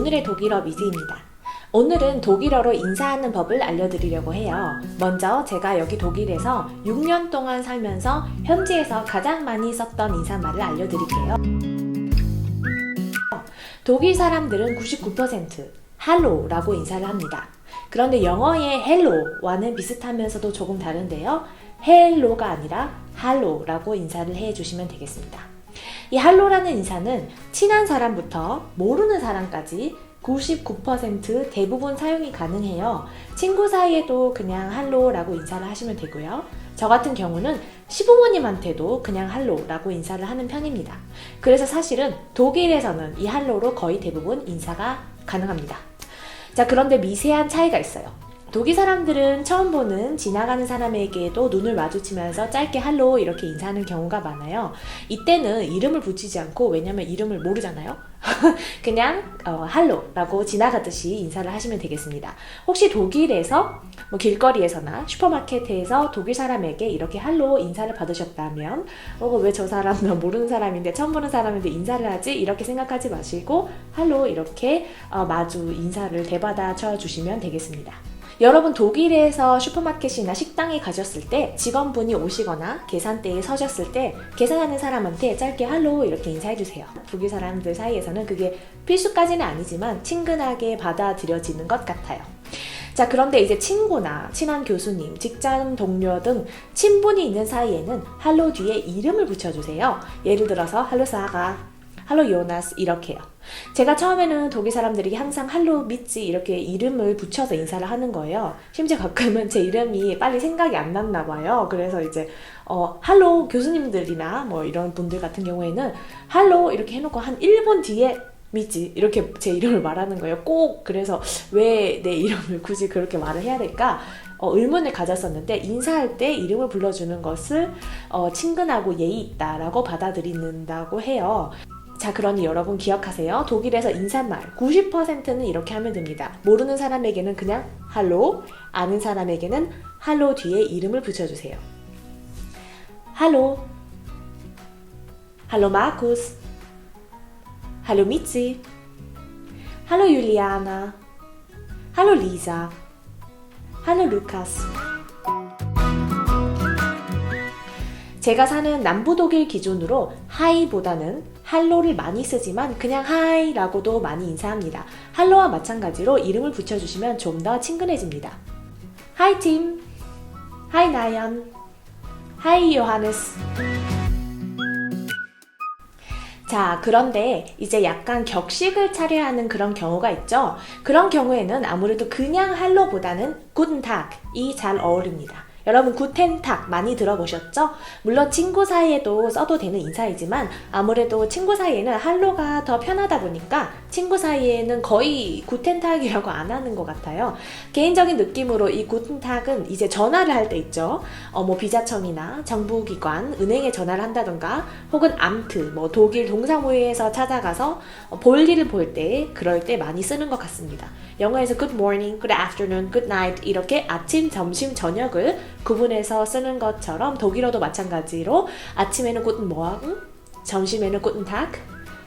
오늘의 독일어 미즈입니다. 오늘은 독일어로 인사하는 법을 알려드리려고 해요. 먼저 제가 여기 독일에서 6년 동안 살면서 현지에서 가장 많이 썼던 인사말을 알려드릴게요. 독일 사람들은 99% 할로라고 인사를 합니다. 그런데 영어의 헬로와는 비슷하면서도 조금 다른데요. 헬로가 아니라 할로라고 인사를 해주시면 되겠습니다. 이 할로라는 인사는 친한 사람부터 모르는 사람까지 99% 대부분 사용이 가능해요. 친구 사이에도 그냥 할로라고 인사를 하시면 되고요. 저 같은 경우는 시부모님한테도 그냥 할로라고 인사를 하는 편입니다. 그래서 사실은 독일에서는 이 할로로 거의 대부분 인사가 가능합니다. 자, 그런데 미세한 차이가 있어요. 독일 사람들은 처음 보는 지나가는 사람에게도 눈을 마주치면서 짧게 할로 이렇게 인사하는 경우가 많아요. 이때는 이름을 붙이지 않고, 왜냐면 이름을 모르잖아요. 그냥 할로라고 지나가듯이 인사를 하시면 되겠습니다. 혹시 독일에서 길거리에서나 슈퍼마켓에서 독일 사람에게 이렇게 할로 인사를 받으셨다면 왜 저 사람 모르는 사람인데 처음 보는 사람인데 인사를 하지? 이렇게 생각하지 마시고 할로 이렇게 마주 인사를 대받아쳐 주시면 되겠습니다. 여러분, 독일에서 슈퍼마켓이나 식당에 가셨을 때 직원분이 오시거나 계산대에 서셨을 때 계산하는 사람한테 짧게 할로 이렇게 인사해주세요. 독일 사람들 사이에서는 그게 필수까지는 아니지만 친근하게 받아들여지는 것 같아요. 자, 그런데 이제 친구나 친한 교수님, 직장 동료 등 친분이 있는 사이에는 할로 뒤에 이름을 붙여주세요. 예를 들어서 할로 사가, 할로 요나스 이렇게요. 제가 처음에는 독일 사람들이 항상 할로 미찌 이렇게 이름을 붙여서 인사를 하는 거예요. 심지어 가끔은 제 이름이 빨리 생각이 안 났나 봐요. 그래서 이제 할로 교수님들이나 이런 분들 같은 경우에는 할로 이렇게 해놓고 한 1분 뒤에 미찌 이렇게 제 이름을 말하는 거예요. 꼭. 그래서 왜 내 이름을 굳이 그렇게 말을 해야 될까? 의문을 가졌었는데, 인사할 때 이름을 불러주는 것을 친근하고 예의 있다라고 받아들인다고 해요. 자, 그러니 여러분 기억하세요. 독일에서 인사말 90%는 이렇게 하면 됩니다. 모르는 사람에게는 그냥 할로, 아는 사람에게는 할로 뒤에 이름을 붙여주세요. 할로, 할로 마쿠스, 할로 미치, 할로 율리아나, 할로 리사, 할로 루카스. 제가 사는 남부 독일 기준으로 하이보다는 할로를 많이 쓰지만 그냥 하이라고도 많이 인사합니다. 할로와 마찬가지로 이름을 붙여주시면 좀 더 친근해집니다. 하이 팀, 하이 나연, 하이 요하네스. 자, 그런데 이제 약간 격식을 차려야 하는 그런 경우가 있죠. 그런 경우에는 아무래도 그냥 할로보다는 guten Tag이 잘 어울립니다. 여러분, 구텐탁 많이 들어보셨죠? 물론 친구 사이에도 써도 되는 인사이지만 아무래도 친구 사이에는 할로가 더 편하다 보니까 친구 사이에는 거의 구텐탁이라고 안 하는 것 같아요. 개인적인 느낌으로 이 구텐탁은 이제 전화를 할 때 있죠. 비자청이나 정부기관, 은행에 전화를 한다던가 혹은 암트, 독일 동사무소에서 찾아가서 볼일을 볼 때, 그럴 때 많이 쓰는 것 같습니다. 영어에서 good morning, good afternoon, good night 이렇게 아침, 점심, 저녁을 구분해서 쓰는 것처럼 독일어도 마찬가지로 아침에는 guten Morgen, 점심에는 guten Tag,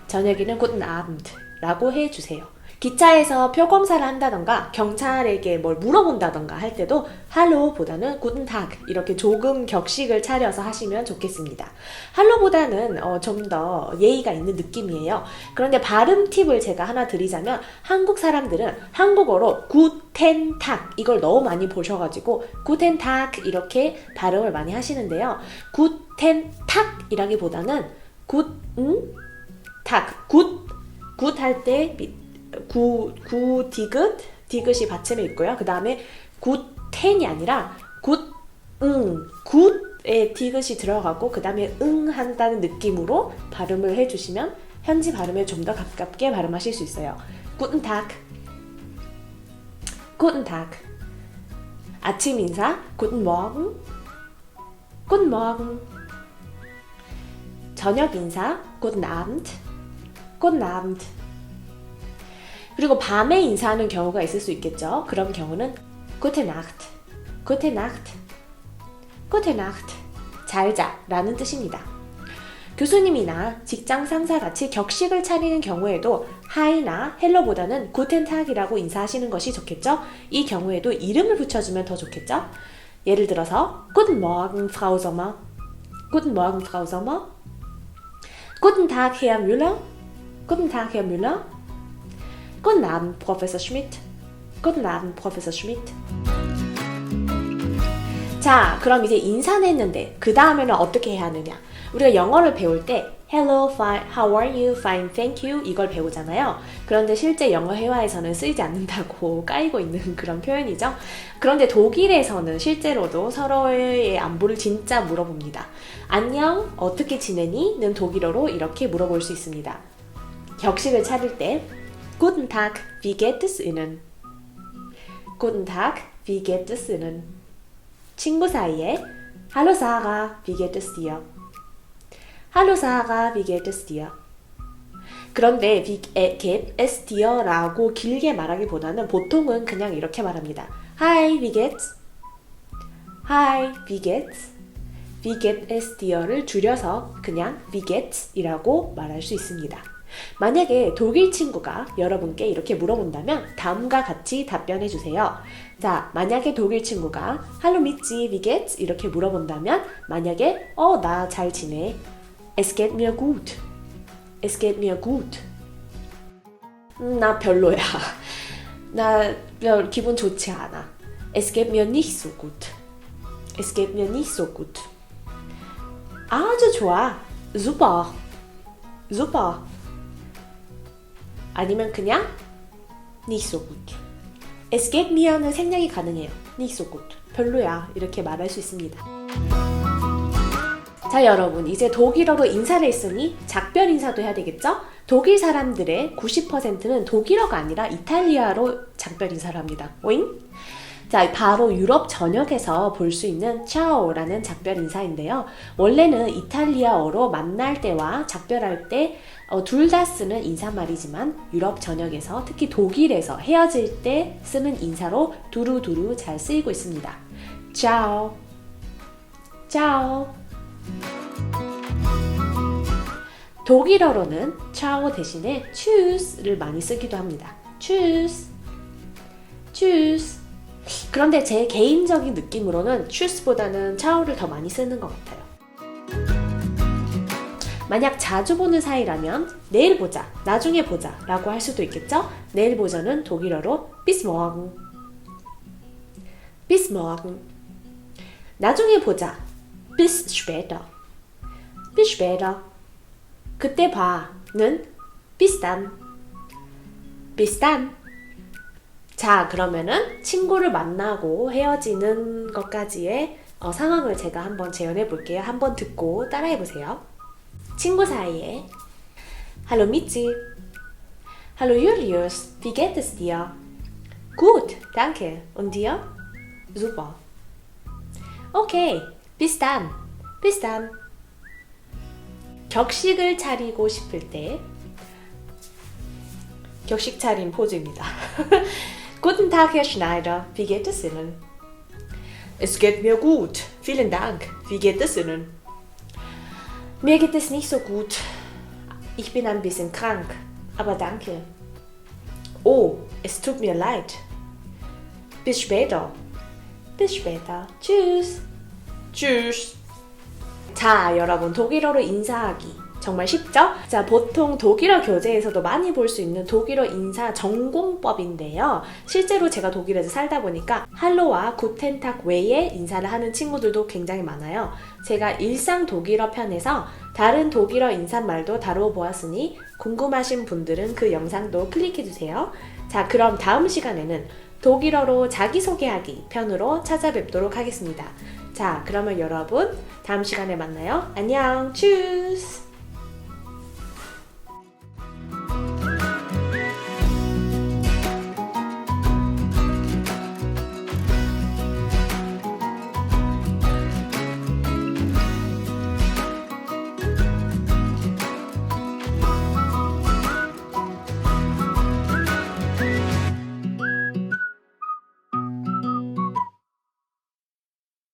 저녁에는 guten Abend 라고 해주세요. 기차에서 표 검사를 한다던가 경찰에게 뭘 물어본다던가 할 때도 할로보다는 guten Tag 이렇게 조금 격식을 차려서 하시면 좋겠습니다. 할로보다는 좀 더 예의가 있는 느낌이에요. 그런데 발음 팁을 제가 하나 드리자면, 한국 사람들은 한국어로 guten Tag 이걸 너무 많이 보셔가지고 guten Tag 이렇게 발음을 많이 하시는데요. guten Tag 이라기보다는 guten Tag, 굿 할 때 디귿, 디귿이 받침에 있고요. 그 다음에 굿텐이 아니라 굿에 디귿이 들어가고 그 다음에 한다는 느낌으로 발음을 해주시면 현지 발음에 좀 더 가깝게 발음하실 수 있어요. Guten Tag, Guten Tag. 아침 인사 Guten Morgen, Guten Morgen. 저녁 인사 Guten Abend, Guten Abend. 그리고 밤에 인사하는 경우가 있을 수 있겠죠. 그런 경우는 Gute Nacht, Gute Nacht, Gute Nacht. 잘 자 라는 뜻입니다. 교수님이나 직장 상사 같이 격식을 차리는 경우에도 하이나 헬로보다는 구텐탁이라고 인사하시는 것이 좋겠죠? 이 경우에도 이름을 붙여주면 더 좋겠죠? 예를 들어서 Guten Morgen, Frau Sommer. Guten Morgen, Frau Sommer. Guten Tag, Herr Müller. Guten Tag, Herr Müller. Guten Abend, Professor Schmidt. Guten Abend, Professor Schmidt. 자, 그럼 이제 인사는 했는데 그 다음에는 어떻게 해야 하느냐? 우리가 영어를 배울 때 Hello, fine, how are you? Fine, thank you. 이걸 배우잖아요. 그런데 실제 영어 회화에서는 쓰이지 않는다고 까이고 있는 그런 표현이죠. 그런데 독일에서는 실제로도 서로의 안부를 진짜 물어봅니다. 안녕, 어떻게 지내니? 는 독일어로 이렇게 물어볼 수 있습니다. 격식을 차릴 때 Guten Tag, wie geht es Ihnen? Guten Tag, wie geht es Ihnen? 친구 사이에 Hallo Sarah, wie geht es dir? Hallo Sarah, wie geht es dir? 그런데 wie geht es dir? 라고 길게 말하기보다는 보통은 그냥 이렇게 말합니다. Hi, wie geht's? Hi, wie geht's? Wie geht es dir를 줄여서 그냥 wie geht's 이라고 말할 수 있습니다. 만약에 독일 친구가 여러분께 이렇게 물어본다면 다음과 같이 답변해 주세요. 자, 만약에 독일 친구가 Hallo Mitzi, wie geht's? 이렇게 물어본다면 만약에 나 잘 지내. Es geht mir gut. Es geht mir gut. 나 별로야. 나 기분 좋지 않아. Es geht mir nicht so gut. Es geht mir nicht so gut. 아주 좋아. Super. Super. 아니면 그냥 nicht so gut. Es geht mir는 생략이 가능해요. nicht so gut. 별로야. 이렇게 말할 수 있습니다. 자, 여러분, 이제 독일어로 인사를 했으니 작별 인사도 해야 되겠죠? 독일 사람들의 90%는 독일어가 아니라 이탈리아로 작별 인사를 합니다. 오잉? 자, 바로 유럽 전역에서 볼 수 있는 차오라는 작별 인사인데요. 원래는 이탈리아어로 만날 때와 작별할 때 둘 다 쓰는 인사말이지만 유럽 전역에서 특히 독일에서 헤어질 때 쓰는 인사로 두루두루 잘 쓰이고 있습니다. 차오. 차오. 독일어로는 차오 대신에 tschüss를 많이 쓰기도 합니다. tschüss. tschüss. 그런데 제 개인적인 느낌으로는 tschüss보다는 차오를 더 많이 쓰는 것 같아요. 만약 자주 보는 사이라면 내일 보자, 나중에 보자 라고 할 수도 있겠죠? 내일 보자는 독일어로 bis morgen. bis morgen. 나중에 보자, bis später. bis später. 그때 봐는 bis dann. bis dann. 자, 그러면은 친구를 만나고 헤어지는 것까지의 상황을 제가 한번 재현해 볼게요. 한번 듣고 따라해 보세요. 친구 사이에 Hallo Mitzi. Hallo Julius, wie geht es dir? Gut, danke. Und dir? Super. Okay, bis dann. bis dann. 격식을 차리고 싶을 때 격식 차림 포즈입니다. Guten Tag, Herr Schneider. Wie geht es Ihnen? Es geht mir gut. Vielen Dank. Wie geht es Ihnen? Mir geht es nicht so gut. Ich bin ein bisschen krank. Aber danke. Oh, es tut mir leid. Bis später. Bis später. Tschüss. Tschüss. 자, 여러분, 독일어로 인사하기 정말 쉽죠? 자, 보통 독일어 교재에서도 많이 볼 수 있는 독일어 인사 전공법인데요. 실제로 제가 독일에서 살다 보니까 할로와 구텐탁 외에 인사를 하는 친구들도 굉장히 많아요. 제가 일상 독일어 편에서 다른 독일어 인사말도 다뤄보았으니 궁금하신 분들은 그 영상도 클릭해주세요. 자, 그럼 다음 시간에는 독일어로 자기소개하기 편으로 찾아뵙도록 하겠습니다. 자, 그러면 여러분 다음 시간에 만나요. 안녕, tschüss.